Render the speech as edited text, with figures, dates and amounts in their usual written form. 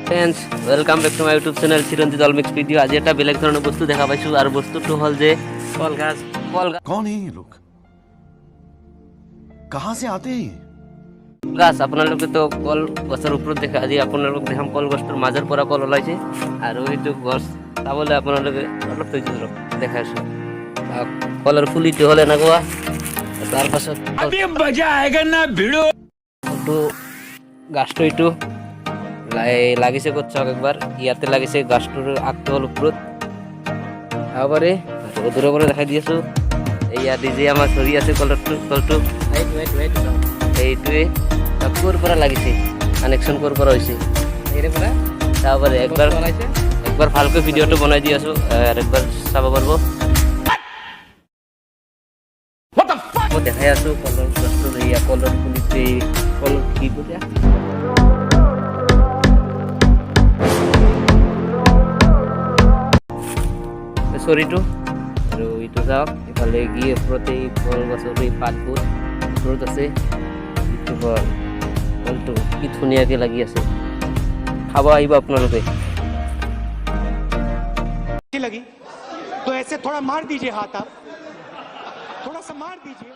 Friends welcome back to my YouTube channel Chiranjit all mix video. আজি এটা বেলেগ ধৰণৰ বস্তু দেখা পাইছোঁ আৰু বস্তুটো হ'ল যে কলগাছ। कौन है ये लोग कहाँ से आते हैं ये? গাছ আপোনালোকে তো কল গছৰ ওপৰত দেখা, আজি আপোনালোক দেখাম কল গছটোৰ মাজৰ পৰা কল ওলাইছে আৰু এইটো গছ চাবলৈ আপোনালোকে অলপ ধৈৰ্য ধৰক, দেখাইছোঁ। কলৰ ফুলিটো হ'ল এনেকুৱা, তাৰপাছত কলটো গাছটো এইটো লাগিছে ক'ত চাওক একবাৰ, ইয়াতে লাগিছে। গাছটোৰ আগটো হ'ল ওপৰত চাব পাৰে, দূৰৰ পৰা দেখাই দি আছোঁ। এয়া ডিজে আমাৰ চৰি আছে কলটো এইটোৱে ক'ৰ পৰা লাগিছে, কানেকশ্যন ক'ৰ পৰা হৈছে চাব পাৰে। একবাৰ ভালকৈ ভিডিঅ'টো বনাই দি আছোঁ, আৰু একবাৰ চাব পাৰিব। মই দেখাই আছোঁ কলৰ গছটো, এয়া কলৰ পুলিটো, কল কি বুলি চৰিটো, আৰু এইটো চাওক ইফালে গিয়ে ওপৰতে কল গছৰ এই পাতবোৰ ওপৰত আছে। ইটো কল, কলটো কি ধুনীয়াকৈ লাগি আছে, খাব আহিব আপোনালোকে। लगी तो ऐसे थोड़ा मार दीजिए हाथ, आप थोड़ा सा मार दीजिए।